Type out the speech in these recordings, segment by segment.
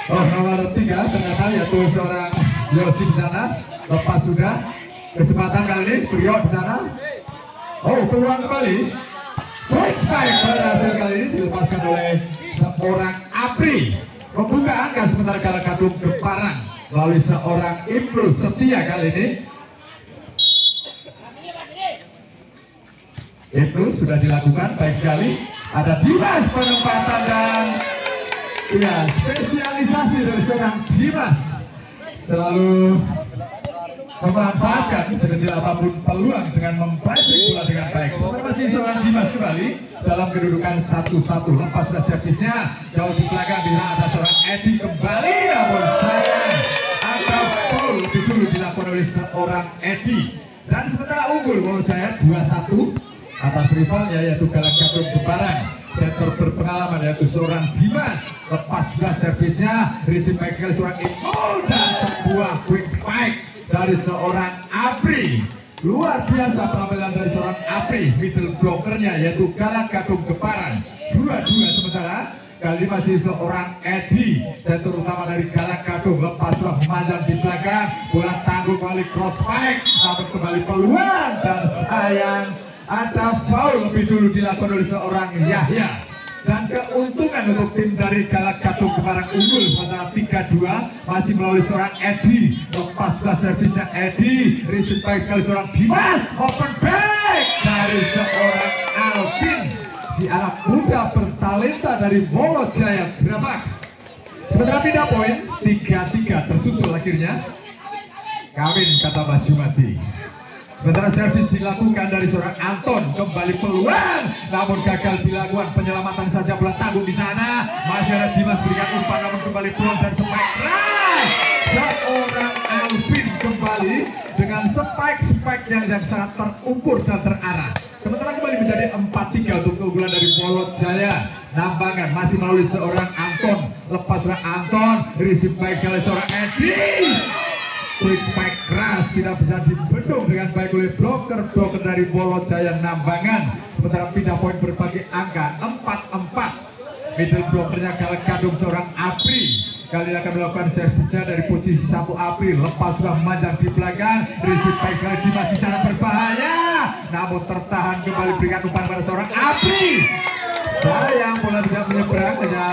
Oh, nomor 3 ternyata yaitu seorang Yosi di sana. Lepas sudah. Kesempatan kali ini Prio di sana. Oh, peluang kembali. Quick spike berhasil kali ini dilepaskan oleh seorang Apri. Membuka angka sementara Galak Gadung Keparang melalui seorang Ibnu Setia kali ini. Ibnu sudah dilakukan baik sekali. Ada Dimas penempatan dan ya spesialisasi dari seorang Dimas selalu memanfaatkan sekecil apapun peluang dengan mempressing bola dengan baik. Sementara masih seorang Dimas kembali dalam kedudukan 1-1. Lepas sudah servisnya jauh di belakang, di sana ada seorang Edi kembali, namun sayang ada foul lebih dulu dilakukan oleh seorang Edi. Dan sementara unggul Wolojaya 2-1 atas rivalnya yaitu Galak Gadung Keparang. Center berpengalaman yaitu seorang Dimas. Lepas sudah servisnya, receive baik sekali seorang Imo dan sebuah quick spike dari seorang Apri. Luar biasa penampilan dari seorang Apri. Middle blockernya yaitu Galak Gadung Keparang. 2-2 sementara. Kali ini masih seorang Edi, center utama dari Galak Gadung. Lepas sudah memanjang di belakang, bola tangguh kembali cross spike, namun kembali peluang dan sayang ada foul lebih dulu dilakukan oleh seorang Yahya. Dan keuntungan untuk tim dari Galak Gadung Keparang unggul sementara 3-2 masih melalui seorang Edi. Lepas sudah servisnya Edi, receive baik sekali seorang Dimas, open back dari seorang Alvin, si anak muda bertalenta dari Wolojaya Grabak. Sementara pindah poin 3-3 tersusul akhirnya. Kawin kata Mbak Jumati. Sementara servis dilakukan dari seorang Anton, kembali peluang, namun gagal dilakukan penyelamatan saja, bola tanggung di sana. Masih ada Dimas berikan umpan, namun kembali peluang dan spike keras. Seorang Alvin kembali dengan spike yang sangat terukur dan terarah. Sementara kembali menjadi 4-3 untuk keunggulan dari Wolojaya Nambangan. Masih melalui seorang Anton, lepas seorang Anton, receive baik sekali seorang Edi. Quick spike keras tidak bisa dibendung dengan baik oleh bloker dari Wolojaya Nambangan. Sementara pindah poin berbagi angka 4-4. Middle blokernya Galak Gadung seorang Apri. Kali ini akan melakukan servisnya dari posisi 1 April. Lepas sudah memanjang di belakang, receive baik sekali Dimas di sana berbahaya, namun tertahan, kembali berikan umpan pada seorang Apri. Sayang bola tidak menyeberang, hanya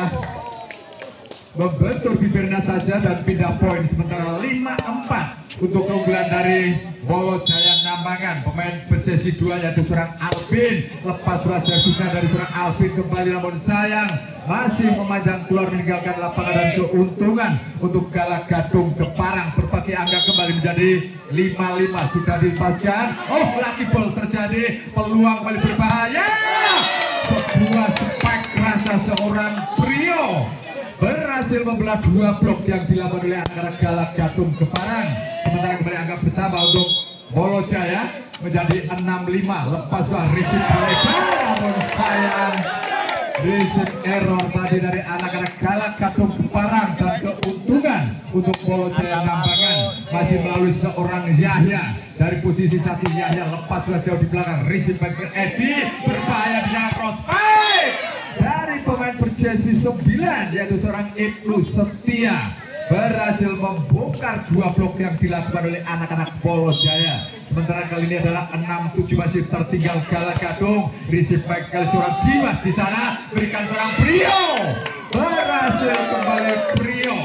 membentur bibirnya saja dan pindah poin. Sementara 5-4 untuk keunggulan dari Wolojaya Nambangan. Pemain berjersey 2 yaitu seorang Alvin. Lepas sudah servisnya dari seorang Alvin kembali, namun sayang masih memanjang keluar meninggalkan lapangan dan keuntungan untuk Galak Gadung Keparang. Berbagi angka kembali menjadi 5-5. Sudah dilepaskan. Oh, lucky ball terjadi, peluang kembali berbahaya. Sebuah spike rasa seorang Prio berhasil membelah 2 blok yang dilakukan oleh anak Galak Gadung Keparang. Sementara kembali angka bertambah untuk Wolojaya menjadi 6-5. Lepas sudah receive lebar, namun sayang receive error tadi dari anak-anak Galak Gadung Keparang. Dan keuntungan untuk Wolojaya Nambangan masih melalui seorang Yahya dari posisi 1 Yahya. Lepas sudah jauh di belakang, receive back Edi, berbahaya di sana cross fight dari pemain berjersey 9 yaitu seorang Ibnu Setia. Berhasil membongkar 2 blok yang dilakukan oleh anak-anak Wolojaya. Sementara kali ini adalah 6-7 masih tertinggal Galak Gadung. Receive baik sekali seorang Dimas di sana, berikan seorang Prio. Berhasil kembali Prio.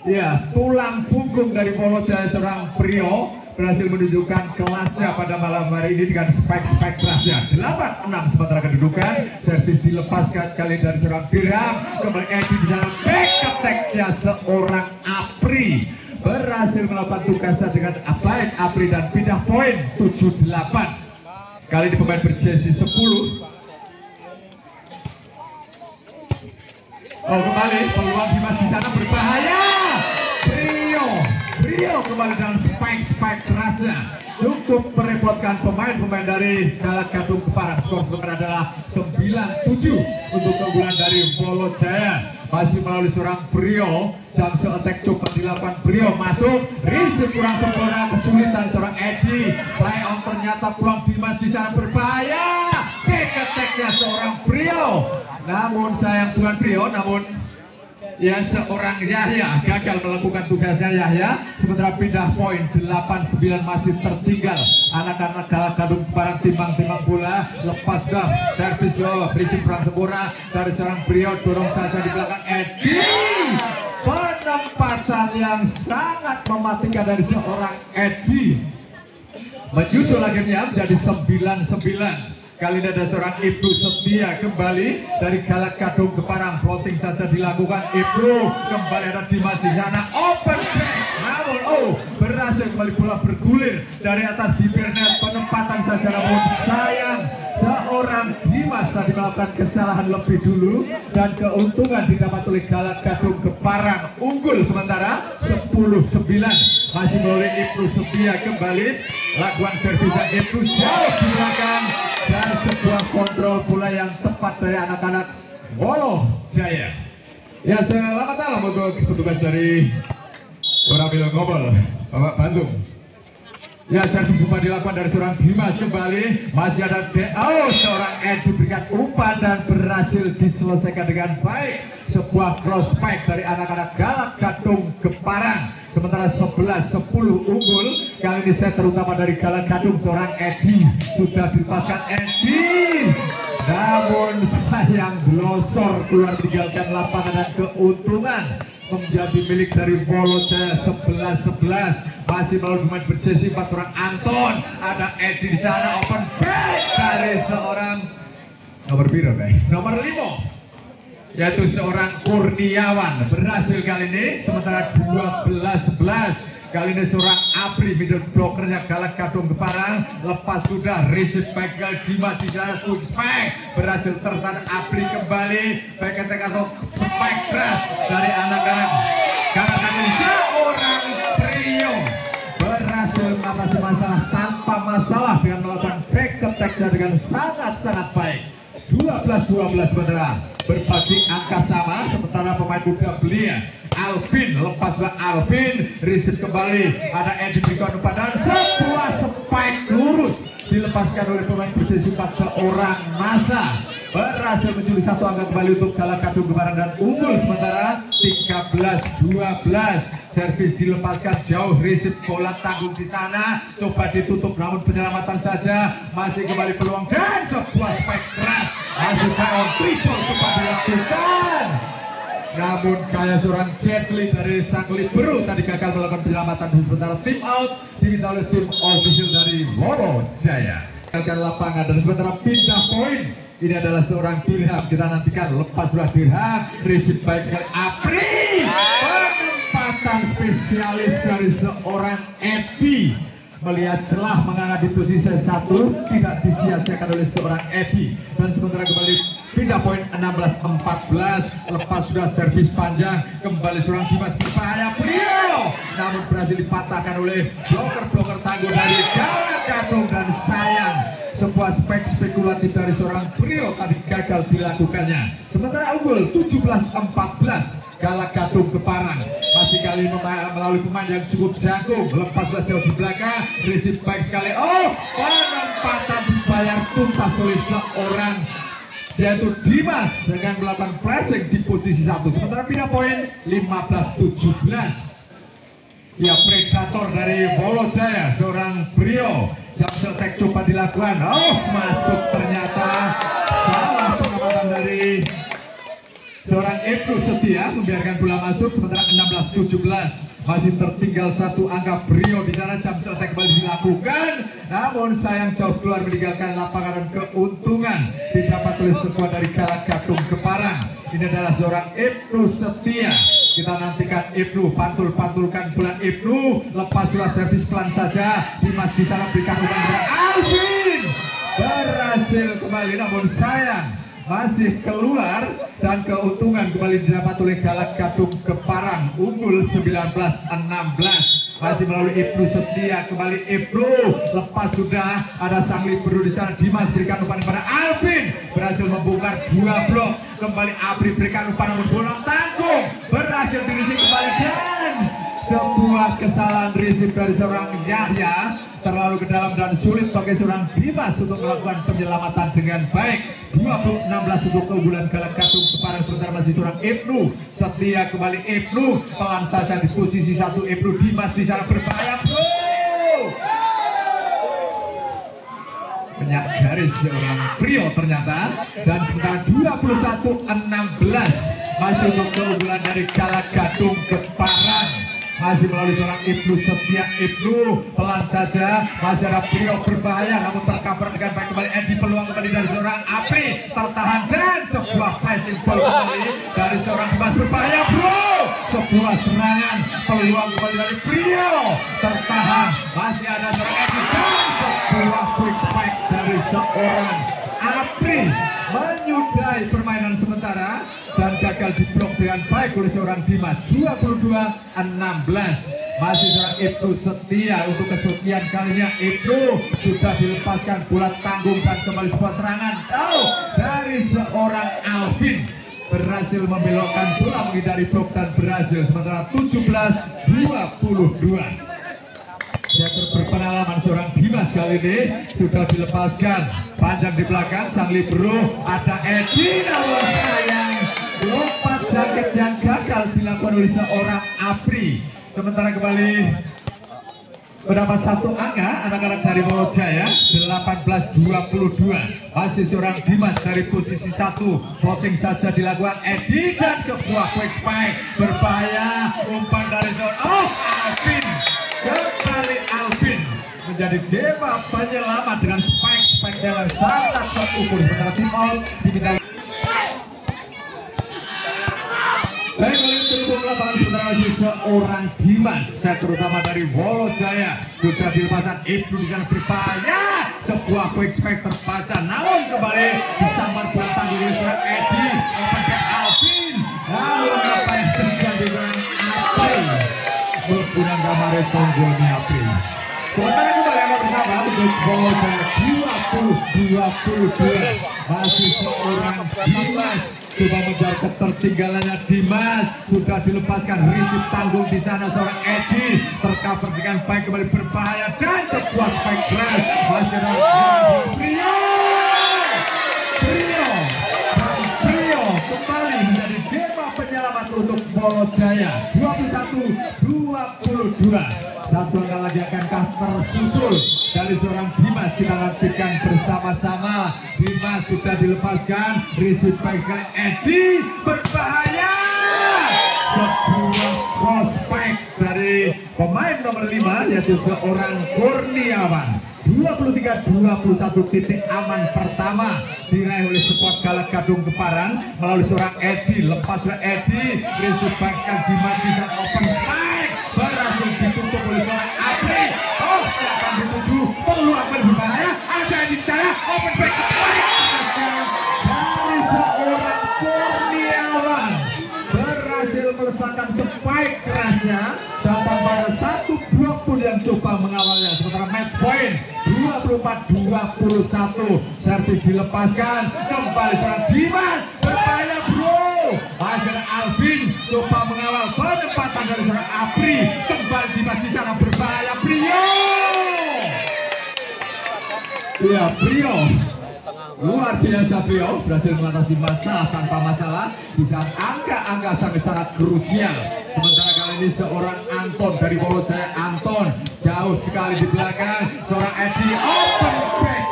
Ya, tulang punggung dari Wolojaya seorang Prio berhasil menunjukkan kelasnya pada malam hari ini dengan spike kerasnya. 8-6 sementara kedudukan. Servis dilepaskan kali dari seorang Dirham, kembali Edi di sana, back attack-nya seorang Apri berhasil melakukan tugasnya dengan baik Apri dan pindah poin 7-8. Kali ini pemain berjersey 10. Oh, kembali peluang Dimas di sana berbahaya. Prio kembali dengan spike kerasnya, cukup merepotkan pemain-pemain dari Galak Gadung Keparang. Skor sementara adalah 9-7 untuk keunggulan dari Wolojaya. Masih melalui seorang Prio, chance attack coba dilakukan Prio, masuk, receive kurang sempurna, kesulitan seorang Edi, play on, ternyata peluang Dimas di sana berbahaya, back attack-nya seorang Prio, namun sayang bukan Prio, namun Ya, seorang Yahya gagal melakukan tugasnya Yahya, sementara pindah poin 8-9 masih tertinggal. Anak-anak Galak Gadung Keparang timbang-timbang bola, lepas dah servis berisi perang sempurna dari seorang Brio, dorong saja di belakang Edi. Penempatan yang sangat mematikan dari seorang Edi. Menyusul akhirnya menjadi 9-9. Kali ini ada seorang Ibnu Setia kembali dari Galak Gadung Keparang, floating saja dilakukan Ibnu, kembali ada Dimas di sana, open back, namun berhasil kembali bola bergulir dari atas bibir net, penempatan saja namun sayang seorang Dimas tadi melakukan kesalahan lebih dulu dan keuntungan didapat oleh Galak Gadung Keparang, unggul sementara 10-9. Masih melalui Ibnu Setia kembali, lakukan servisnya Ibnu jauh di belakang dan sebuah kontrol bola yang tepat dari anak-anak Wolo Jaya. Ya, selamat malam untuk petugas dari Koramil Ngobel, Bapak Bandung. Ya, servis umpan dilakukan dari seorang Dimas kembali, masih ada seorang Edi berikan umpan dan berhasil diselesaikan dengan baik. Sebuah cross back dari anak-anak Galak Gadung Keparang. Sementara 11-10 unggul. Kali ini set terutama dari Galak Gadung, seorang Edi sudah dilepaskan Edi. Namun sayang glosor keluar meninggalkan lapangan dan keuntungan menjadi milik dari Wolo Jaya 11-11. Masih melalui pemain berjersey 4 orang Anton, ada Edi di sana, open back dari seorang nomor 5, yaitu seorang Kurniawan, berhasil kali ini. Sementara 12-11. Kali ini seorang Apri, middle blockernya Galak Gadung Keparang, lepas sudah, receive back sekali Dimas di sana, switch back, berhasil tertahan Apri kembali, back attack atau spike keras dari anak-anak Galak Gadung. Seorang Trio berhasil mengatasi masalah tanpa masalah dengan melakukan back attack dengan sangat-sangat baik. 12-12 saudara, berbagi angka sama, sementara pemain muda belia Alvin, lepaslah Alvin, receive kembali, ada Edi berikan umpan dan sebuah spike lurus dilepaskan oleh pemain berjersey 4 seorang Masa, berhasil mencuri satu angka kembali untuk Galak Gadung Keparang dan unggul sementara 13-12. Servis dilepaskan jauh, receive bola tanggung di sana, coba ditutup namun penyelamatan saja, masih kembali peluang dan sebuah spike keras, masih on triple coba dilakukan. Namun kayak seorang Jetli dari sang libero tadi gagal melakukan penyelamatan, sementara tim out diminta oleh tim official dari Wolo Jaya. Gagal lapangan dan sementara pindah poin. Ini adalah seorang Dirham, kita nantikan, lepas sudah Dirham, receive baik sekali Apri, penempatan spesialis dari seorang Edi, melihat celah mengangkat di posisi 1, tidak disia-siakan oleh seorang Edi. Dan sementara kembali pindah poin 16-14, lepas sudah servis panjang, kembali seorang Dimas berbahaya Brio, namun berhasil dipatahkan oleh bloker-bloker tangguh dari Galak Gadung dan sayang sebuah spekulatif dari seorang Brio tadi gagal dilakukannya. Sementara unggul 17-14 Galak Gadung Keparang, masih kali melalui pemain yang cukup jago, lepaslah jauh di belakang, receive baik sekali, penempatan dibayar tuntas oleh seorang yaitu Dimas dengan melakukan pressing di posisi 1. Sementara pindah poin 15-17. Ya, predator dari Wolo Jaya, seorang Brio, jump attack coba dilakukan, masuk ternyata, salah pengamatan dari seorang Ibnu Setia membiarkan bola masuk. Sementara 16-17 masih tertinggal satu angka Brio di sana, jump attack kembali dilakukan, namun sayang jauh keluar meninggalkan lapangan dan keuntungan didapat oleh sebuah dari Galak Gadung Keparang. Ini adalah seorang Ibnu Setia. Kita nantikan Ibnu, pantulkan bola Ibnu, lepas sudah servis pelan saja, Dimas di sana berikan umpan kepada Alvin, berhasil kembali namun sayang masih keluar dan keuntungan kembali didapat oleh Galak Gadung Keparang, unggul 19-16. Masih melalui Ibnu Setia, kembali Ibnu, lepas sudah ada sang libero di sana, Dimas berikan umpan kepada Alvin, berhasil membongkar 2 blok, kembali Apri berikan umpan namun bola tanggung, berhasil dirisi kembali dan sebuah kesalahan receive dari seorang Yahya terlalu ke dalam dan sulit bagi seorang Dimas untuk melakukan penyelamatan dengan baik. 20-16 untuk keunggulan Galak Gadung Keparang, sementara masih seorang Ibnu Setia kembali. Ibnu pelan saja di posisi 1. Ibnu. Dimas di sana berbahaya, bro. Penyak garis seorang Prio ternyata, dan sementara 21-16 masih untuk keunggulan dari Galak Gadung Keparang. Masih melalui seorang Ibnu Setia. Ibnu pelan saja, masih ada Prio berbahaya namun tercover dengan baik kembali. Edi peluang kembali dari seorang Apri, tertahan dan sebuah passing ball kembali dari seorang Dimas berbahaya, bro. Sebuah serangan, peluang kembali dari Prio, tertahan, masih ada seorang Edi dan sebuah quick spike dari seorang Apri menyudahi permainan sementara dan gagal diblok dengan baik oleh seorang Dimas. 22-16 masih seorang Ibnu Setia. Untuk kesekian kalinya Ibnu sudah dilepaskan bola tanggung dan kembali sebuah serangan dari seorang Alvin, berhasil membelokkan bola menghindari blok dan berhasil. Sementara 17-22 setter berpengalaman seorang Dimas kali ini sudah dilepaskan panjang di belakang sang libero. Ada Edi namun sayang lompat jaket yang gagal dilakukan oleh seorang Apri. Sementara kembali mendapat satu angka anak-anak dari Wolojaya. 18-22 masih seorang Dimas dari posisi 1. Voting saja dilakukan Edi dan sebuah quick spike berbahaya, umpan dari seorang Alvin. Kembali Alvin menjadi dewa penyelamat dengan spike yang sangat terukur. Sementara tim out diminta. Baik, oleh terhubung lapangan sementara masih seorang Dimas, set terutama dari Wolojaya sudah dilepaskan. Ibnu di sana berbahaya, sebuah quick spike terbaca namun kembali disambar bola tanggung oleh seorang Edi. Open back Alvin, lalu apa yang terjadi dengan Apri? Berpunang gamare tonggolnya Apri. Sementara kembali angka pertama untuk Wolojaya 20-22 masih seorang Dimas coba mengejar ketertinggalannya. Dimas sudah dilepaskan, risip tanggung di sana seorang Edi, tercover dengan baik kembali berbahaya dan sebuah spike keras masih ada Prio dan Prio kembali menjadi dewa penyelamat untuk Wolojaya. 21-22 satu angka lagi akankah tersusul dari seorang Dimas? Kita nantikan bersama-sama. Dimas sudah dilepaskan, receive baik sekali Edi berbahaya, sebuah cross spike dari pemain nomor 5 yaitu seorang Kurniawan. 23-21 titik aman pertama diraih oleh squad Galak Gadung Keparang melalui seorang Edi. Lepas oleh Edi, receive baik sekali Dimas di saat open spike berhasil ditutup oleh seorang Apri. Oh, silakan dituju, peluang berbahaya, ada di sana, open back spike dari seorang Kurniawan, berhasil melesatkan spike kerasnya dan tanpa ada satu blok pun yang coba mengawalnya. Sementara match point 24-21, servis dilepaskan kembali seorang Dimas berbahaya, bro. Masih ada Alvin coba mengawal penempatan dari seorang Apri, kembali Dimas di sana berbahaya. Prio, ya Prio luar biasa. Prio berhasil mengatasi masalah tanpa masalah di saat angka-angka sangat krusial. Sementara kali ini seorang Anton dari Wolojaya, Anton jauh sekali di belakang seorang Edi, open back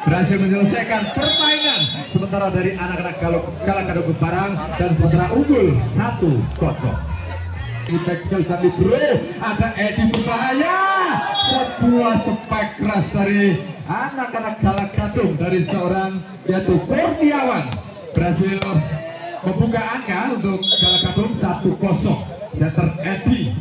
berhasil menyelesaikan permainan sementara dari anak-anak Galak Gadung Keparang dan sementara unggul 1-0. Back sekali Sandi bro, ada Edi berbahaya, sebuah spike keras dari anak-anak Galak Gadung dari seorang yaitu Kurniawan berhasil membuka angka untuk Galak Gadung 1-0. Setter Edi,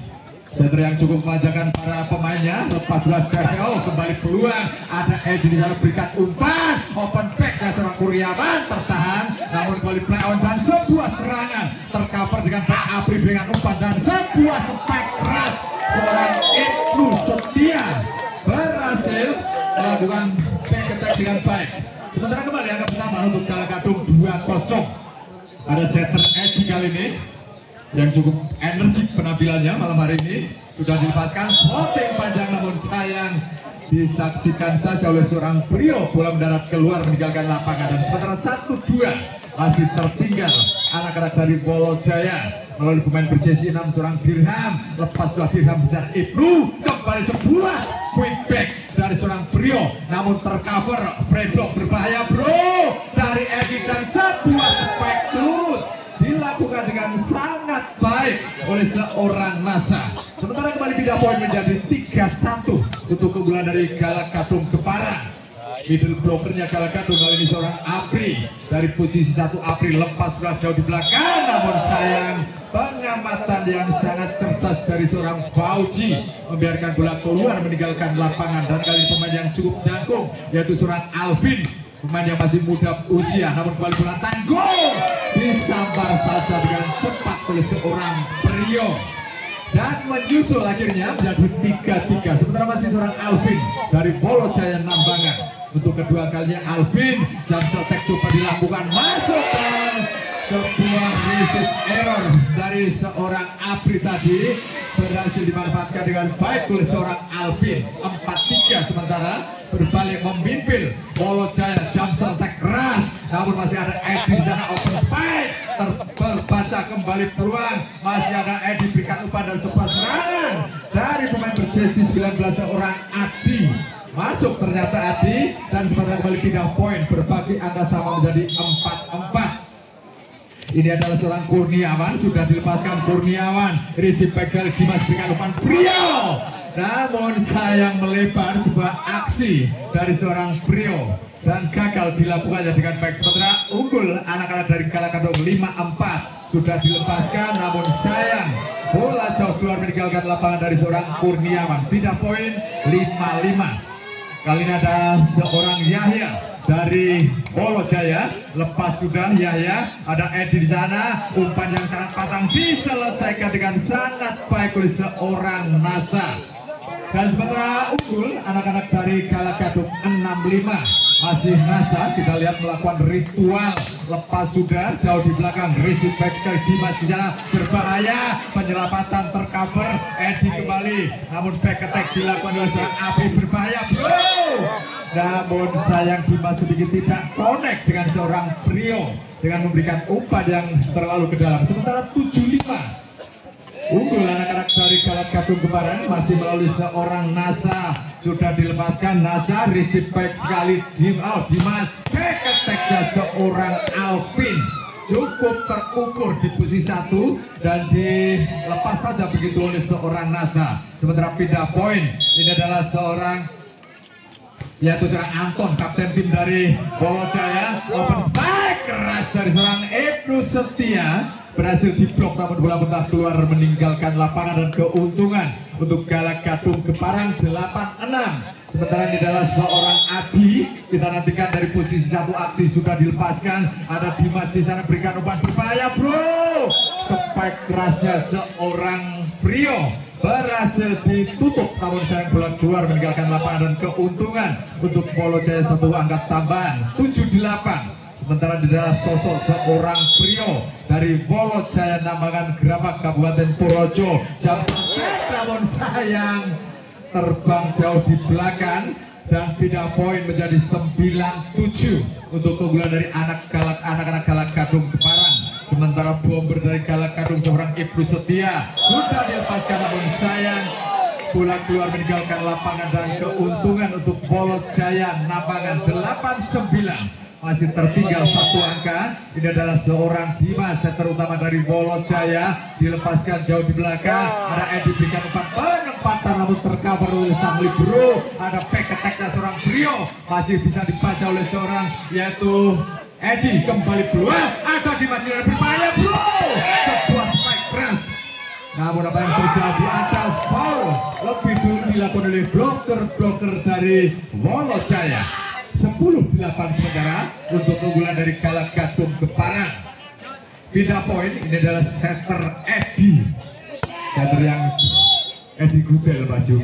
setter yang cukup memanjakan para pemainnya. Lepas sudah Sergio, kembali peluang, ada Edi di sana berikan umpan, open back dari seorang Kurniawan, tertahan namun kembali play on dan sebuah serangan tercover dengan back. Apri dengan umpan dan sebuah spike keras seorang Ibnu Setia berhasil melakukan back attack dengan baik. Sementara kembali angka pertama untuk Galak Gadung 2-0. Ada setter Edi kali ini. yang cukup energik penampilannya malam hari ini. Sudah dilepaskan floating panjang, namun sayang disaksikan saja oleh seorang Prio. Bola mendarat keluar meninggalkan lapangan, dan sementara 1-2 masih tertinggal anak-anak dari Wolojaya melalui pemain berjersey 6 seorang Dirham. Lepas sudah Dirham bisa Ibnu, kembali sebuah quick back dari seorang Prio, namun tercover free block berbahaya bro dari Edi, dan sebuah spike lurus dilakukan dengan sangat baik oleh seorang Nasa. Sementara kembali pindah poin menjadi 3-1 untuk keunggulan dari Galak Gadung Keparang. Middle blokernya Galak Gadung kali ini seorang Apri dari posisi 1. Apri lepas sudah jauh di belakang, namun sayang pengamatan yang sangat cerdas dari seorang Fauji membiarkan bola keluar meninggalkan lapangan. Dan kali ini pemain yang cukup jangkung yaitu seorang Alvin, pemain yang masih muda usia, namun kembali bola tanggung disambar saja dengan cepat oleh seorang Prio dan menyusul akhirnya menjadi 3-3. Sementara masih seorang Alvin dari Wolojaya Nambangan. Untuk kedua kalinya Alvin, jam sotek coba dilakukan masuk, dan sebuah receive error dari seorang Apri tadi berhasil dimanfaatkan dengan baik oleh seorang Alvin. 4-3 sementara berbalik memimpin Wolojaya. Jam sotek keras, namun masih ada Edi di sana, open spike terbaca kembali peluang, masih ada Edi berikan umpan dan sebuah serangan dari pemain berjersey 19 seorang Adi. Masuk ternyata Adi, dan sementara kembali pindah poin berbagi angka sama menjadi 4-4. Ini adalah seorang Kurniawan, sudah dilepaskan Kurniawan, receive back sekali Dimas berikan umpan Prio, namun sayang melebar sebuah aksi dari seorang Prio dan gagal dilakukannya dengan baik. Sementara unggul anak-anak dari Galak Gadung 5-4 sudah dilepaskan, namun sayang bola jauh keluar meninggalkan lapangan dari seorang Kurniawan. Pindah poin 5-5. Kali ini ada seorang Yahya dari Wolojaya, lepas sudah Yahya, ada Edi di sana, umpan yang sangat patang diselesaikan dengan sangat baik oleh seorang Nasa. Dan sementara unggul anak-anak dari Galak Gadung 6-5 masih Nasa. Kita lihat melakukan ritual lepas sudah jauh di belakang, receive back sekali Dimas di sana, berbahaya, penyelamatan tercover Edi kembali, namun back attack dilakukan oleh seorang Api, berbahaya bro, namun sayang Dimas sedikit tidak connect dengan seorang Prio dengan memberikan umpan yang terlalu ke dalam. Sementara 7-5 unggul anak-anak dari Galak Gadung Keparang masih melalui seorang Nasa. Sudah dilepaskan Nasa, receive back sekali Dimas, back attack-nya seorang Alvin cukup terukur di posisi 1 dan dilepas saja begitu oleh seorang Nasa. Sementara pindah poin ini adalah seorang yaitu seorang Anton, kapten tim dari Wolojaya. Open spike keras dari seorang Ibnu Setia berhasil diblok, namun bola mentah keluar meninggalkan lapangan, dan keuntungan untuk Galak Gadung Keparang 8-6. Sementara ini adalah seorang Adi, kita nantikan dari posisi 1. Adi sudah dilepaskan, ada Dimas di sana berikan umpan berbahaya bro, spike kerasnya seorang Prio berhasil ditutup, namun sayang bola keluar meninggalkan lapangan, dan keuntungan untuk Wolojaya 1 angka tambahan 7-8. Sementara di dalam sosok seorang Prio dari Wolojaya Nambangan Gerabak Kabupaten Purworejo, jam sotek namun sayang terbang jauh di belakang, dan pindah poin menjadi 9-7 untuk keunggulan dari anak-anak Galak Gadung Keparang. Sementara bomber dari Galak Gadung seorang Ibnu Setia sudah dilepaskan, namun sayang bola keluar meninggalkan lapangan, dan keuntungan untuk Wolojaya Nambangan 8-9. Masih tertinggal 1 angka. Ini adalah seorang Dimas, setter utama dari Wolojaya, dilepaskan jauh di belakang, ada Edi berikan umpan penempatan namun tercover oleh sang libero, ada back attack-nya seorang Prio, masih bisa dibaca oleh seorang yaitu Edi, kembali peluang, ada Dimas yang berbahaya bro, sebuah spike keras, namun apa yang terjadi, ada foul lebih dulu dilakukan oleh bloker dari Wolojaya. 10-8 sementara untuk keunggulan dari Galak Gadung Keparang. Pindah poin ini adalah setter Edi, setter yang Edi Gudel baju.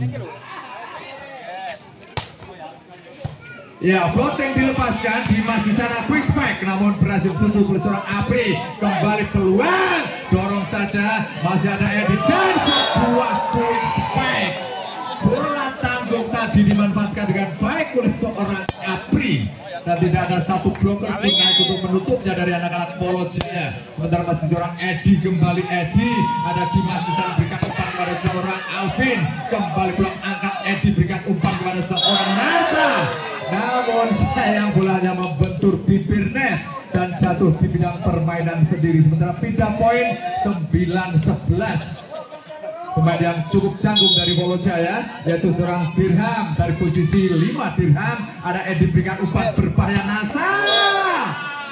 Ya, floating dilepaskan, Dimas di sana quick spike, namun berhasil tutup oleh seorang Apri. Kembali peluang dorong saja, masih ada Edi dan sebuah quick spike. Bola tanggung tadi dimanfaatkan dengan baik oleh seorang Apri dan tidak ada satu bloker pun naik untuk menutupnya dari anak-anak Polo Jaya. Sementara masih seorang Edi, kembali Edi, ada Dimas di sana berikan umpan kepada seorang Alvin, kembali pulang angkat Edi berikan umpan kepada seorang Nasa. Namun sayang bolanya membentur bibir net dan jatuh di bidang permainan sendiri. Sementara pindah poin 9-11. Pemain yang cukup canggung dari Polo Jaya yaitu seorang Dirham dari posisi 5 Dirham. Ada Edi berikan umpan berbahaya Nasa.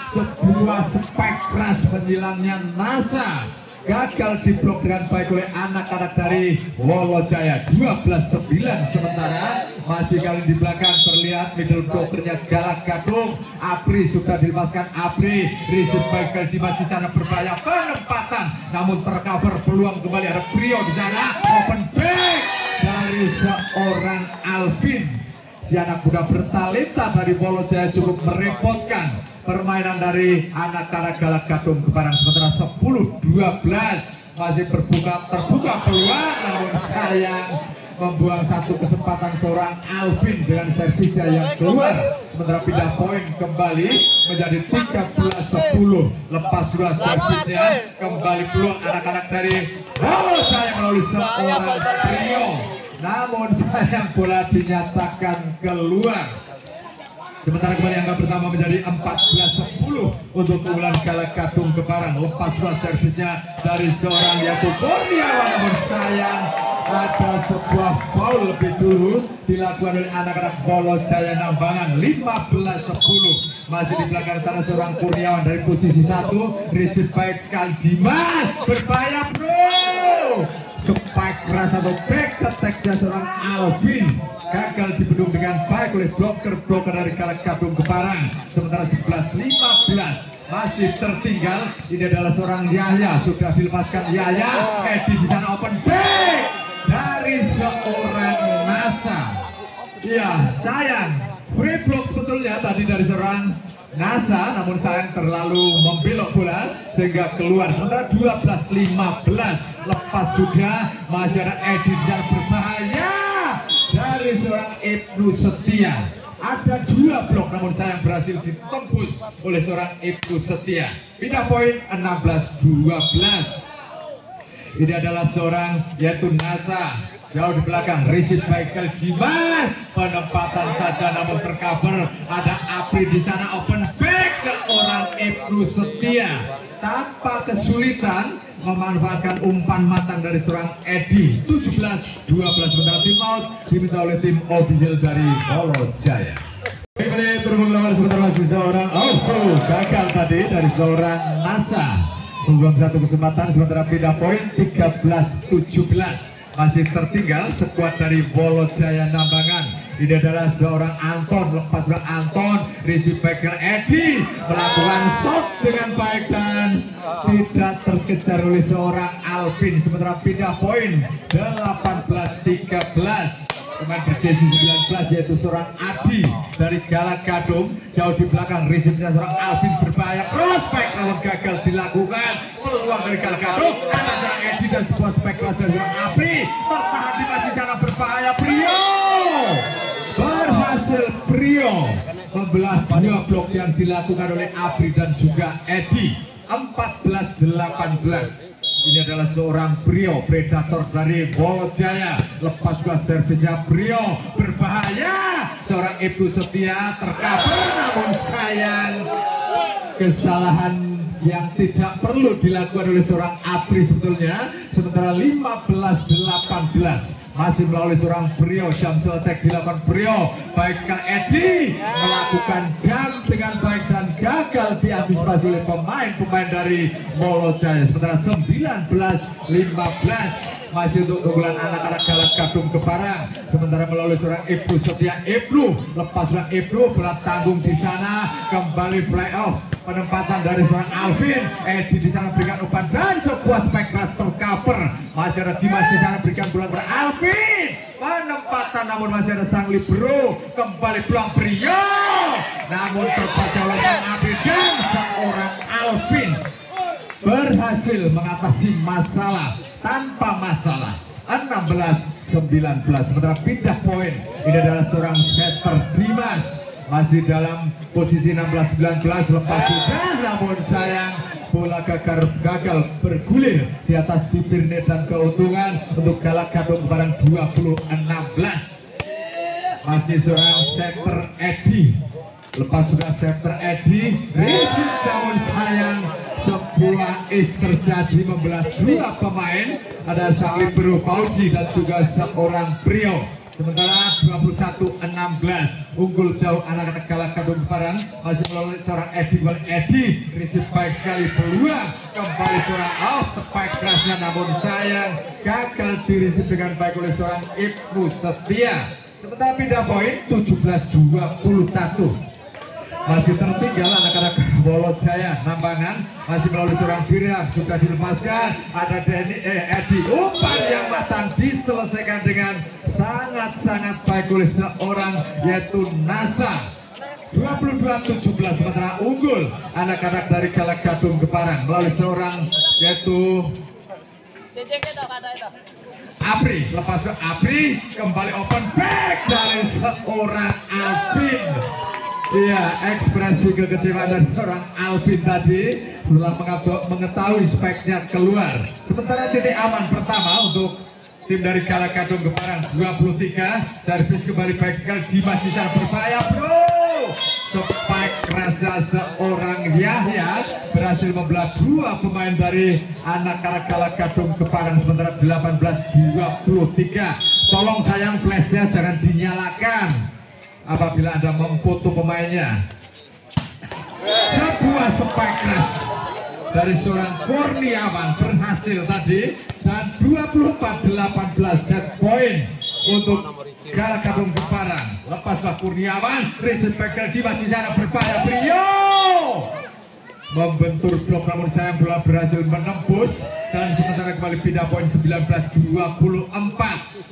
Sebuah spike keras menyilangnya Nasa. Gagal diblok dengan baik oleh anak-anak dari Polo Jaya. 12-9. Sementara masih kali di belakang terlihat middle blokernya Galak Gadung. Apri sudah dilepaskan. Apri receive baik kali Dimas di sana berbahaya penempatan, namun tercover peluang kembali. Ada Prio di sana, open back dari seorang Alvin. Si anak muda bertalenta dari Polo Jaya cukup merepotkan permainan dari anak-anak Galak Gadung Keparang. Sementara 10-12 masih terbuka peluang, namun sayang membuang satu kesempatan seorang Alvin dengan servisa yang keluar. Sementara pindah poin kembali menjadi 13-10. Lepas sudah servisnya, kembali peluang anak-anak dari Polo Jaya melalui seorang Prio, namun sayang bola dinyatakan keluar. Sementara kembali angka pertama menjadi 14-10 untuk keunggulan Galak Gadung Keparang. Lepas dua servisnya dari seorang yaitu Kurniawan, namun sayang ada sebuah foul lebih dulu dilakukan oleh anak-anak Polo Jaya Nambangan. 15-10 masih di belakang sana seorang Kurniawan dari posisi 1. Receive baik sekali Dimas, berbahaya bro. Spike keras atau back attack-nya seorang Alvin gagal dibendung dengan baik oleh bloker dari Galak Gadung Keparang. Sementara 11-15 masih tertinggal. Ini adalah seorang Yahya, sudah dilepaskan Yahya. Edi di sana open back dari seorang Nasa. Iya, sayang free block sebetulnya tadi dari seorang Nasa, namun sayang terlalu membelok bola sehingga keluar. Sementara 12-15 lepas sudah, masih ada Edi di sana berbahaya dari seorang Ibnu Setia. Ada 2 blok namun sayang berhasil ditembus oleh seorang Ibnu Setia. Pindah poin 16-12. Ini adalah seorang yaitu Nasa, jauh di belakang, receive baik sekali Dimas, penempatan saja namun tercover. Ada Apri di sana open back seorang Ibnu Setia tanpa kesulitan memanfaatkan umpan matang dari seorang Edi. 17-12. Sementara tim out diminta oleh tim official dari Polo Jaya. Kembali berhubung lawan sebentar masih seorang gagal tadi dari seorang Nasa. Membuang satu kesempatan. Sementara pindah poin 13-17. Masih tertinggal skuad dari Polo Jaya Nambangan. Ini adalah seorang Anton, lepas seorang Anton, receive back sekarang Edi melakukan shot dengan baik dan tidak terkejar oleh seorang Alvin. Sementara pindah poin 18-13. Pemain berjesi 19 yaitu seorang Adi dari Galak Gadung, jauh di belakang, receive-nya seorang Alvin berbahaya, crossback namun gagal dilakukan. Peluang dari Galak Gadung, ada seorang Edi dan sebuah spek keras dari seorang Apri, tertahan di masih cara berbahaya. Prio berhasil, Prio membelah 2 blok yang dilakukan oleh Apri dan juga Edi. 14-18. Ini adalah seorang Prio, predator dari Polo Jaya. Lepas juga servisnya Prio berbahaya. Seorang Ibnu Setia tercover, namun sayang kesalahan yang tidak perlu dilakukan oleh seorang Apri sebetulnya. Sementara 15-18 masih melalui seorang Prio, jam attack dilakukan Prio. Baik sekali Edi melakukan dam dengan baik dan gagal diantisipasi oleh pemain-pemain dari Polo Jaya. Sementara 19-15 masih untuk keunggulan anak-anak Galak Gadung Keparang. Sementara melalui seorang Ibnu Setia, Ibnu lepas seorang Ibnu berat tanggung di sana, kembali playoff. Penempatan dari seorang Alvin, Edi di sana berikan umpan dan sebuah spek keras tercover. Masih ada Dimas di sana berikan bola kepada Alvin. Penempatan namun masih ada sang libero, kembali peluang Prio, namun terbaca oleh sang Alvin dan seorang Alvin. berhasil mengatasi masalah tanpa masalah. 16-19. Sementara pindah poin ini adalah seorang setter Dimas, masih dalam posisi 16-19. Lepas sudah, namun sayang bola gagal bergulir di atas bibir net dan keuntungan untuk Galak Gadung Keparan 20-16. Masih seorang setter Edi. Lepas sudah setter Edi, receive, namun sayang sebuah ace terjadi membelah dua pemain. Ada sang libero Fauzi dan juga seorang Prio. Sementara 21-16 unggul jauh anak-anak Galak Gadung Keparan, masih melalui seorang Edi. Receive baik sekali, peluang kembali seorang out, spike kerasnya namun sayang gagal di receive dengan baik oleh seorang Ibnu Setia. Sementara pindah poin 17-21. Masih tertinggal anak-anak Wolojaya Nambangan, masih melalui seorang Dirham, sudah dilepaskan. Ada Edi, umpan yang matang diselesaikan dengan sangat-sangat baik oleh seorang yaitu Nasa. 22-17. Sementara unggul anak-anak dari Galak Gadung Keparan melalui seorang yaitu Apri. Lepas Apri kembali open back dari seorang Alvin. Iya, ekspresi kekecewaan dari seorang Alvin tadi setelah mengetahui speknya keluar. Sementara titik aman pertama untuk tim dari Galak Gadung Keparan 23. Servis kembali baik sekali, Dimas di sana berbahaya bro. Spike kerasnya seorang Yahya berhasil membelah dua pemain dari anak-anak Galak Gadung Keparan. Sementara 18-23. Tolong sayang flashnya jangan dinyalakan apabila Anda memfoto pemainnya. Sebuah spike keras dari seorang Kurniawan berhasil tadi, dan 24-18 set point untuk Galak Gadung Keparan. Lepaslah Kurniawan, receive back di sana berbahaya, Prio membentur blok namun sayang bola berhasil menembus, dan sementara kembali pindah poin 19-24.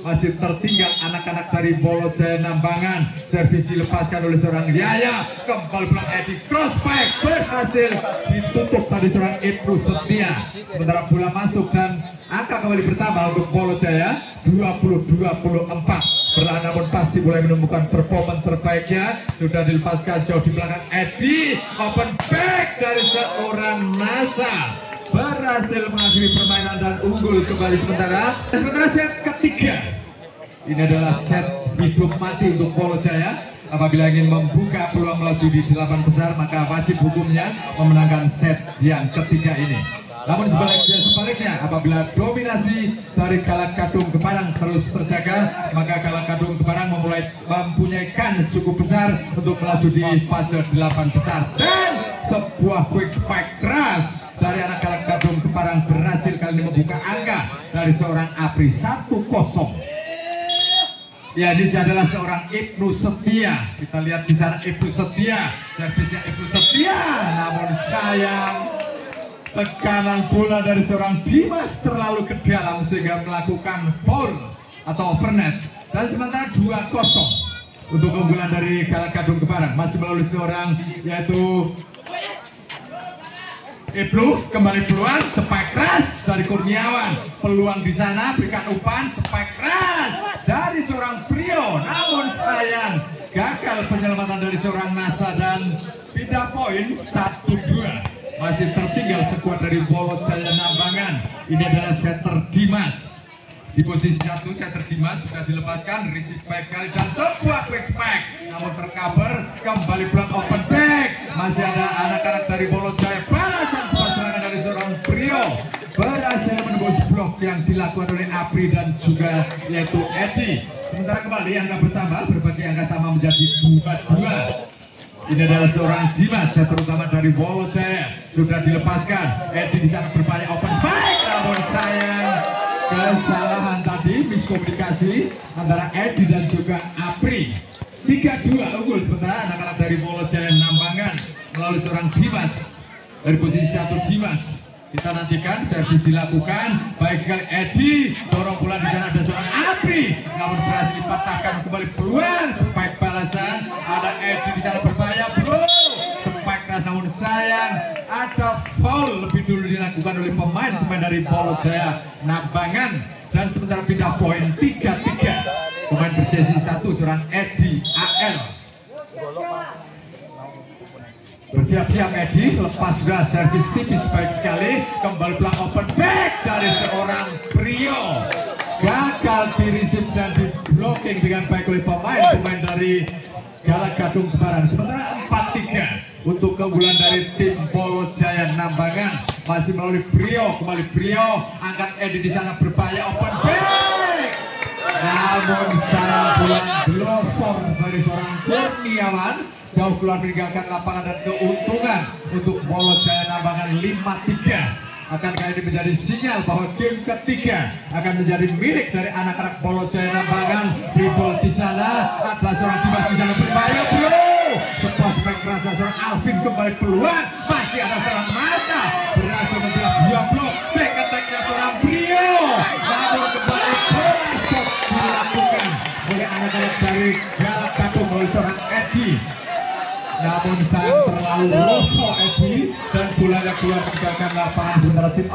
Masih tertinggal anak-anak dari Wolojaya Nambangan. Servis dilepaskan oleh seorang Yaya, kembali belakang Edi, cross back berhasil ditutup tadi seorang Ibnu Setia. Sementara bola masuk dan angka kembali bertambah untuk Wolojaya 20-24. Perlahan namun pasti mulai menemukan performa terbaiknya. Sudah dilepaskan jauh di belakang Edi, open back dari seorang Nasa, berhasil mengakhiri permainan dan unggul kembali. Sementara set ketiga ini adalah set hidup mati untuk Wolojaya. Apabila ingin membuka peluang melaju di 8 besar, maka wajib hukumnya memenangkan set yang ketiga ini. Namun sebaliknya, apabila dominasi dari Galak Gadung Keparan terus terjaga, maka Galak Gadung Keparan mempunyai kans cukup besar untuk melaju di fase 8 besar. Dan sebuah quick spike keras dari anak Galak Gadung Keparan berhasil kali ini membuka angka dari seorang Apri 1-0. Ya, ini adalah seorang Ibnu Setia. Kita lihat di sana Ibnu Setia, servisnya Ibnu Setia, namun sayang tekanan bola dari seorang Dimas terlalu ke dalam sehingga melakukan foul atau overnet. Dan sementara 2-0 untuk keunggulan dari Galak Gadung Keparan, masih melalui seorang yaitu Ibnu. Kembali peluang, spike keras dari Kurniawan, peluang di sana, berikan umpan, spike keras dari seorang Prio, namun sayang gagal penyelamatan dari seorang Nasa dan pindah poin 1-2. Masih tertinggal skuad dari Wolojaya Nambangan. Ini adalah setter Dimas. Di posisi 1 setter Dimas sudah dilepaskan, receive baik sekali dan sebuah quick spike, namun tercover, kembali peluang open back. Masih ada anak-anak dari Wolojaya, balasan sebuah serangan dari seorang Prio berhasil menembus blok yang dilakukan oleh Apri dan juga yaitu Edi. Sementara kembali angka bertambah, berbagi angka sama menjadi 2-2. Ini adalah seorang Dimas, terutama dari Wolojaya, sudah dilepaskan. Edi di sana berbahaya, open spike, namun sayang kesalahan tadi, miskomunikasi antara Edi dan juga Apri. 3-2 unggul. Sementara anak-anak dari Wolojaya Nambangan melalui seorang Dimas dari posisi 1 Dimas. Kita nantikan servis dilakukan baik sekali Edi, dorong bola di sana, ada seorang Apri, namun berhasil dipatahkan. Kembali peluang spike balasan, ada Edi di sana berbahaya bro, spike keras namun sayang, ada foul lebih dulu dilakukan oleh pemain dari Polo Jaya Nambangan, dan sementara pindah poin 3-3. Pemain berjersey 1 seorang Edi AL. Bersiap-siap Edi, lepas sudah servis tipis baik sekali, kembali pelan open back dari seorang Prio. Gagal di receive dan di blocking dengan baik oleh pemain dari Galak Gadung Kebaran. Sementara 4-3 untuk keunggulan dari tim Polo Jaya Nambangan. Masih melalui Prio, kembali Prio, angkat Edi di sana berbahaya open back. Namun sarang pulang glosor dari seorang Kurniawan jauh keluar meninggalkan lapangan, dan keuntungan untuk Polo Jaya Nambangan 5-3. Akan kali ini menjadi sinyal bahwa game ketiga akan menjadi milik dari anak-anak Polo Jaya Nambangan. Dribble di sana, adalah seorang Dimas di sana berbahaya bro. Sebuah spek rasa seorang Alvin kembali peluang, masih ada seorang Masa berhasil membelah 2 blok. Back attack-nya seorang Brio, lalu kembali bola shot dilakukan oleh anak-anak dari Galak Gadung oleh seorang Edi. Namun sayang terlalu rosok Edi, dan bolanya keluar meninggalkan lapangan sementara tim.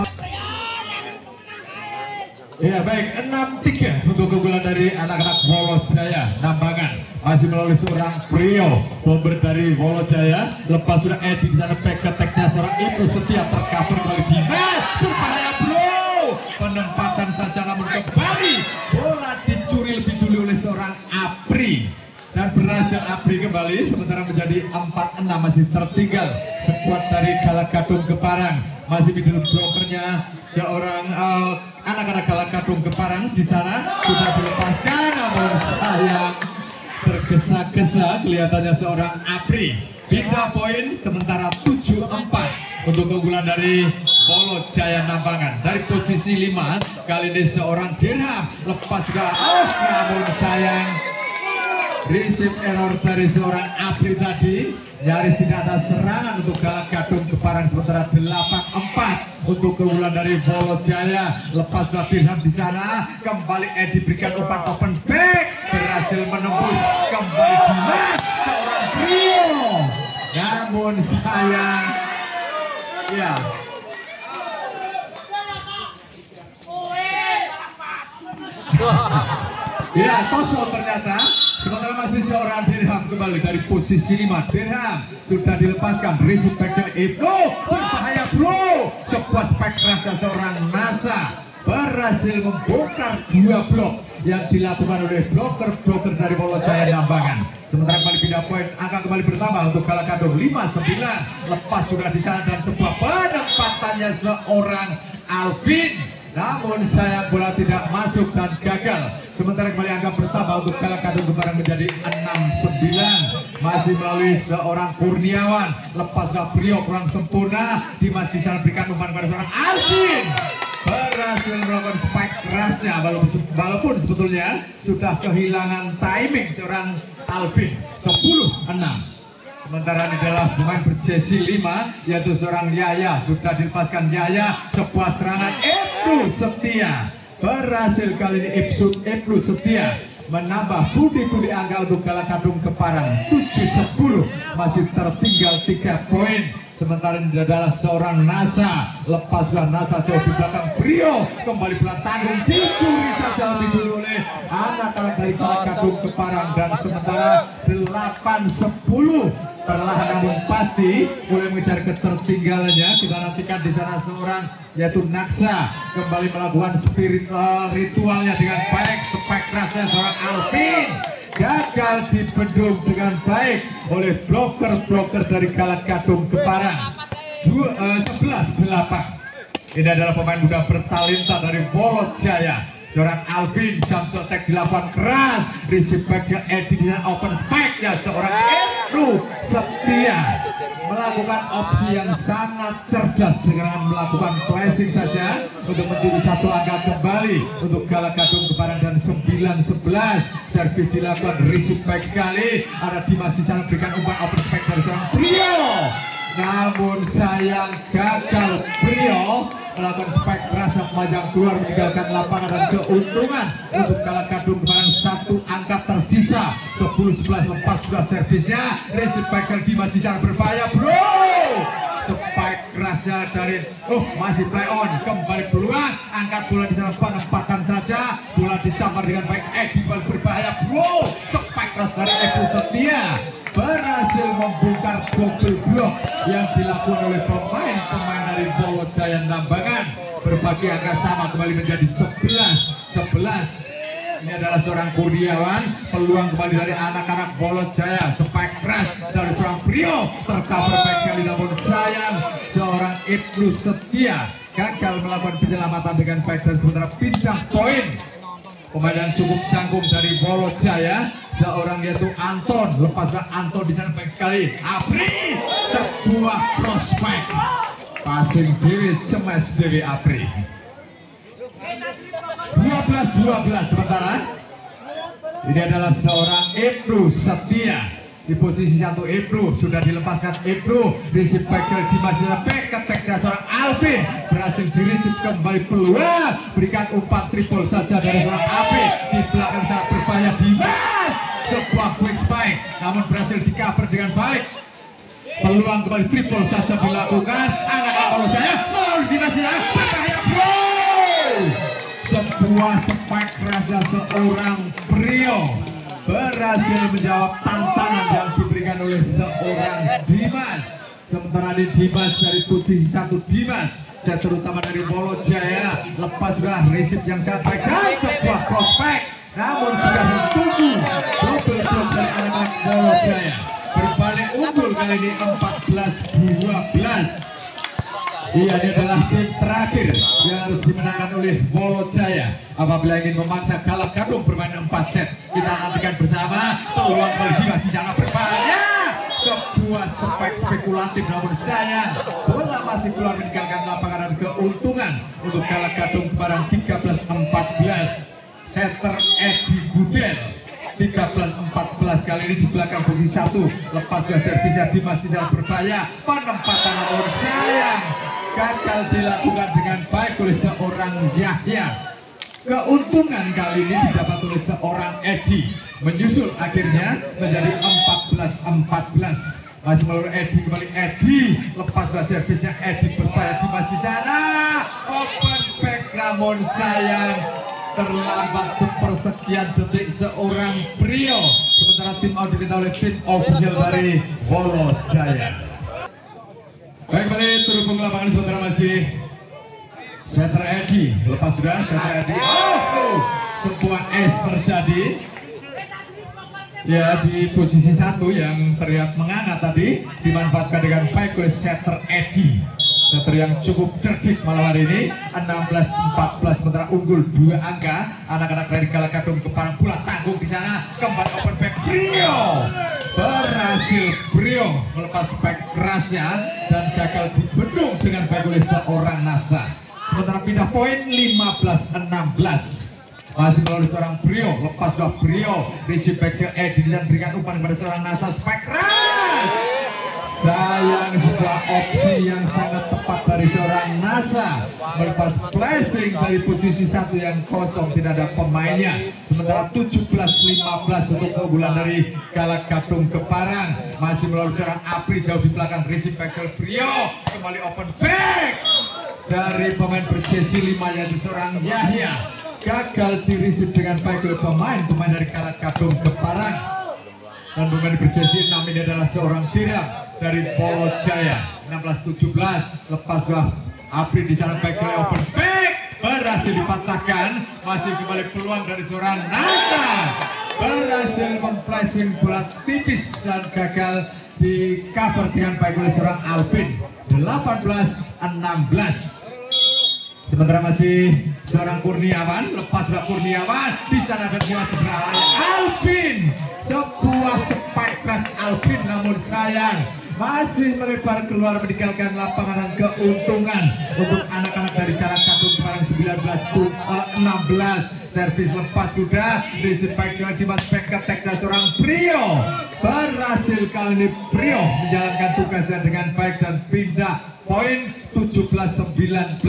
Ya baik, 6-3 untuk keunggulan dari anak-anak Polo Jaya Nambangan. Masih melalui seorang Prio, bomber dari Polo Jaya. Lepas sudah Edi di sana, back attack-nya seorang Ibnu Setia tercover oleh Dimas. Berbahaya bro, penempatan saja namun kembali bola dicuri lebih dulu oleh seorang Apri, dan berhasil Apri kembali. Sementara menjadi 4-6, masih tertinggal skuad dari Galak Gadung Keparang. Masih middle blokernya seorang anak-anak Galak Gadung Keparang di sana sudah dilepaskan, namun sayang tergesa-gesa kelihatannya seorang Apri. Pindah poin sementara 7-4 untuk keunggulan dari Polo Jaya Nambangan. Dari posisi 5 kali ini seorang Dirham lepas juga, namun sayang receive error dari seorang Apri tadi. Nyaris tidak ada serangan untuk Galak Gadung Keparang. Sementara 8-4 untuk keunggulan dari Polo Jaya. Lepas sudah Dirham di sana, kembali Edi berikan umpan open back, berhasil menembus kembali Dimas seorang Brio. Namun sayang, ya ya kosong ternyata. Sementara masih seorang Dirham kembali dari posisi 5. Dirham sudah dilepaskan, receive back Ibnu, berbahaya bro. Sebuah spek rasa seorang Nasa berhasil membongkar 2 blok yang dilakukan oleh bloker-bloker dari Polo Jaya Nambangan. Sementara kembali pindah poin, angka kembali bertambah untuk Galak Gadung 5-9. Lepas sudah di sana, dan sebuah penempatannya seorang Alvin, namun sayang bola tidak masuk dan gagal. Sementara kembali angka bertambah untuk Galak Gadung Keparang menjadi 6-9. Masih melalui seorang Kurniawan, lepas sudah Brio kurang sempurna. Dimas di sana berikan umpan kepada seorang Alvin, berhasil melakukan spike kerasnya, walaupun sebetulnya sudah kehilangan timing seorang Alvin. 10-6. Sementara ini adalah pemain berjersey 5, yaitu seorang Yaya. Sudah dilepaskan Yaya, sebuah serangan Ibnu Setia. Berhasil kali ini Ibnu Setia menambah budi angka untuk Galak Gadung Keparang. 7-10, masih tertinggal 3 poin. Sementara ini adalah seorang Nasa. Lepas sudah Nasa jauh di belakang Brio, kembali bola tanggung dicuri saja lebih dulu oleh anak-anak dari Galak Gadung Keparang. Dan sementara 8-10 perlahan namun pasti mulai mengejar ketertinggalannya. Kita nantikan di sana seorang yaitu Naksa kembali melakukan ritualnya dengan baik. Spek kerasnya seorang Alvin gagal dibendung dengan baik oleh bloker-bloker dari Galak Gadung Keparang. 11-8. Ini adalah pemain muda bertalenta dari Polo Jaya. Seorang Alvin, jump shot attack dilakukan keras, receive back Edi dengan open spike ya seorang Ibnu Setia melakukan opsi yang sangat cerdas dengan melakukan flashing saja untuk mencuri 1 angka kembali untuk Galak Gadung Keparang. Dan 9-11 servis dilakukan, receive back sekali, ada Dimas di sana berikan umpan open spike dari seorang Brio. namun sayang gagal. Brio melakukan spike keras yang panjang keluar meninggalkan lapangan dan keuntungan untuk kalah kadung kebaran satu angka tersisa. 10-11 lepas sudah servisnya. Receive back Dimas di jalan berbahaya bro. Spike kerasnya dari masih play on, kembali peluang, angkat bola di sana penempatan saja, bola disambar dengan baik. Edi balik berbahaya bro. Spike keras dari Ebu Setia berhasil membongkar double block yang dilakukan oleh pemain dari Bolo Jaya Nambangan. Berbagi angka sama kembali menjadi 11-11. Ini adalah seorang Kurniawan, peluang kembali dari anak-anak Bolo Jaya. Spike keras dari seorang Brio, tercover baik sekali namun sayang seorang Ibnu Setia gagal melakukan penyelamatan dengan baik dan sementara pindah poin. Pemain yang cukup canggung dari Bolo Jaya, seorang yaitu Anton. Lepaskan Anton di sana baik sekali. Apri, sebuah prospek. Passing diri, cemas diri Apri. 12-12 sementara. Ini adalah seorang Ibnu Setia. Di posisi 1 Ibnu sudah dilepaskan. Ibnu receive back di masih back keteknya seorang Alvin berhasil di-receive kembali peluang, berikan umpan triple saja dari seorang Alvin di belakang sangat berbahaya. Dimas sebuah quick spike namun berhasil di-cover dengan baik. Peluang kembali triple saja dilakukan anak-anak Bolo Jaya melalui Dimas berbahaya bro. Sebuah spike kerasnya seorang Brio berhasil menjawab tantangan yang diberikan oleh seorang Dimas. Sementara di Dimas dari posisi 1 Dimas, saya terutama dari Bolo Jaya lepas sudah receive yang sangat baik dan sebuah prospek, namun sudah ditunggu double block dari anak-anak Bolo Jaya. Berbalik unggul kali ini 14-12. Iya, ini adalah tim terakhir yang harus dimenangkan oleh Bolo Jaya. Apabila ingin memaksa kalah kadung bermain 4 set, kita nantikan bersama. Peluang kembali Dimas di sana berbahaya. Sebuah spike spekulatif namun sayang bola masih keluar meninggalkan lapangan dan keuntungan untuk kalah kadung kebaran 13-14. Setter Edi Guden 13-14 kali ini di belakang posisi 1. Lepas sudah servisnya Dimas di sana berbahaya. Penempatan namun sayang gagal dilakukan dengan baik oleh seorang Yahya. Keuntungan kali ini didapat oleh seorang Edi, menyusul akhirnya menjadi 14-14. Masih melalui Edi, kembali Edi lepas sudah servisnya Edi berbahaya. Dimas di sana open back namun sayang terlambat sepersekian detik seorang Brio. Sementara tim out diminta oleh tim official dari Bolo Jaya. Baik, kembali terhubung ke lapangan sementara masih setter Edi. Lepas sudah setter Edi. Sebuah es terjadi. Ya, di posisi 1 yang terlihat menganga tadi dimanfaatkan dengan baik oleh setter Edi. Setter yang cukup cerdik malam hari ini. 16-14 sementara unggul 2 angka. Anak-anak dari kalah kadung kepalang pula tanggung di sana. Kembali open back Brio. Berhasil Brio melepas spike kerasnya dan gagal dibendung dengan baik oleh seorang Nasa. Sementara pindah poin 15-16. Masih melalui seorang Brio, lepas sudah Brio receive back Edi dan berikan umpan kepada seorang Nasa. Spike keras. Sayang, sebuah opsi yang sangat tepat dari seorang Nasa melepas flashing dari posisi 1 yang kosong, tidak ada pemainnya. Sementara 17-15 untuk keunggulan dari kalah kadung Keparang. Masih melalui seorang Apri jauh di belakang receive back Brio, kembali open back dari pemain berjersey 5 yaitu seorang Yahya. Gagal di receive dengan baik oleh pemain dari kalah kadung Keparang. Dan pemain berjersey 6 ini adalah seorang Tiram dari Bolo Jaya. 16-17 lepas sudah Apri di sana back sekali open back berhasil dipatahkan. Masih kembali peluang dari seorang Nasa, berhasil memflashing bola tipis dan gagal di cover dengan baik oleh seorang Alvin. 18-16. Sementara masih seorang Kurniawan, lepas sudah Kurniawan di sana dan masih berbahaya Alvin. Sebuah spike keras Alvin namun sayang masih melebar keluar meninggalkan lapangan dan keuntungan untuk anak-anak dari Kalakatung Keparang 16. Servis lepas sudah disipak oleh Dimas Becker, teknik seorang Prio berhasil kali ini. Prio menjalankan tugasnya dengan baik dan pindah poin 17-19.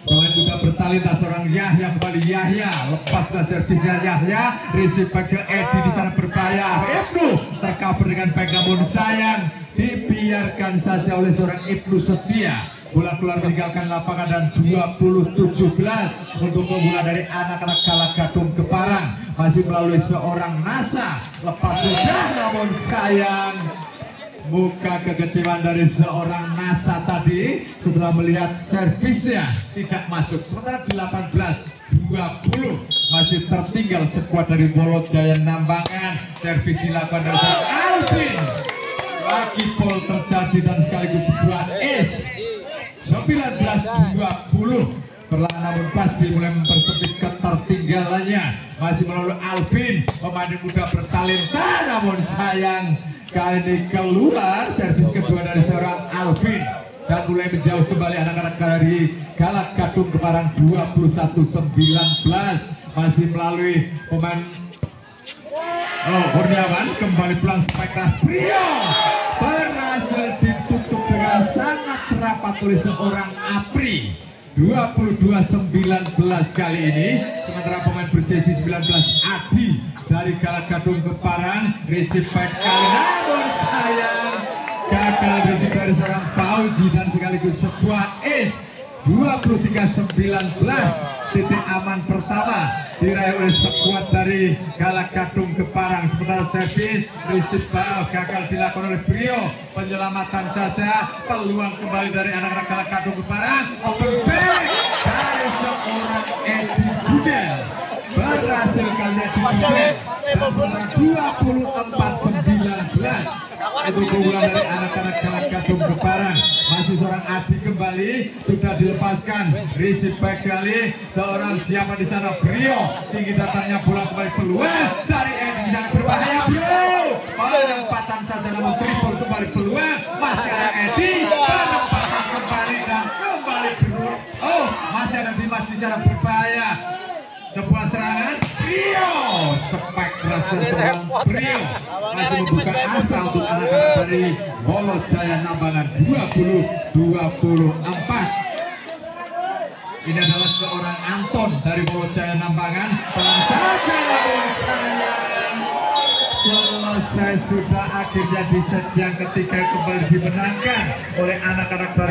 Pemain muda bertalenta seorang Yahya, kembali Yahya, lepas sudah servisnya Yahya, receive back Edi di sana berbahaya. Ibnu tercover dengan baik namun sayang dibiarkan saja oleh seorang Ibnu Setia. Bola keluar meninggalkan lapangan dan 20-17 untuk keunggulan dari anak-anak Kalakatung Keparang. Masih melalui seorang Nasa, lepas sudah namun sayang. Muka kekecewaan dari seorang Nasa tadi setelah melihat servisnya tidak masuk. Sementara 18-20 masih tertinggal skuad dari Bolo Jaya Nambangan. Servis dilakukan dari seorang Alvin. Lagi pol terjadi dan sekaligus sebuah ace. 19-20 perlahan namun pasti mulai mempersempit ketertinggalannya. Masih melalui Alvin, pemain muda bertalenta namun sayang kali ini keluar servis kedua dari seorang Alvin dan mulai menjauh kembali anak-anak dari Kalakatung Keparang 21-19. Masih melalui pemain Kurniawan, kembali pulang spike Prio berhasil ditutup dengan sangat rapat oleh seorang Apri. 22-19 kali ini. Sementara pemain berjersey 19 Adi dari Kalakatung Keparang receive back sekali namun sayang gagal receive dari seorang Fauji dan sekaligus sebuah ace. 23-19 titik aman pertama diraih oleh skuad dari Kalakatung Keparang. Sementara servis receive ball gagal dilakukan oleh Brio. Penyelamatan saja, peluang kembali dari anak-anak Kalakatung Keparang. Open back dari seorang Edi Budel berhasil kalinya di Budel dan sementara 24-19 untuk keunggulan dari anak-anak Kalakatung Keparang. Masih seorang Adi kembali sudah dilepaskan receive back sekali seorang siapa di sana Brio. Tinggi datangnya bola kembali peluang dari Edi di sana berbahaya Brio. Penempatan saja namun triple kembali peluang masih ada Edi, penempatan kembali dan kembali Brio. Masih ada Dimas di sana berbahaya. Sebuah serangan Brio, spike kerasnya seorang Brio masih membuka asa untuk anak-anak dari Bolo Jaya Nambangan. 20-24. Ini adalah seorang Anton dari Bolo Jaya Nambangan. Pelan saja namun sayang selesai sudah. Akhirnya di set yang ketiga kembali dimenangkan oleh anak-anak dari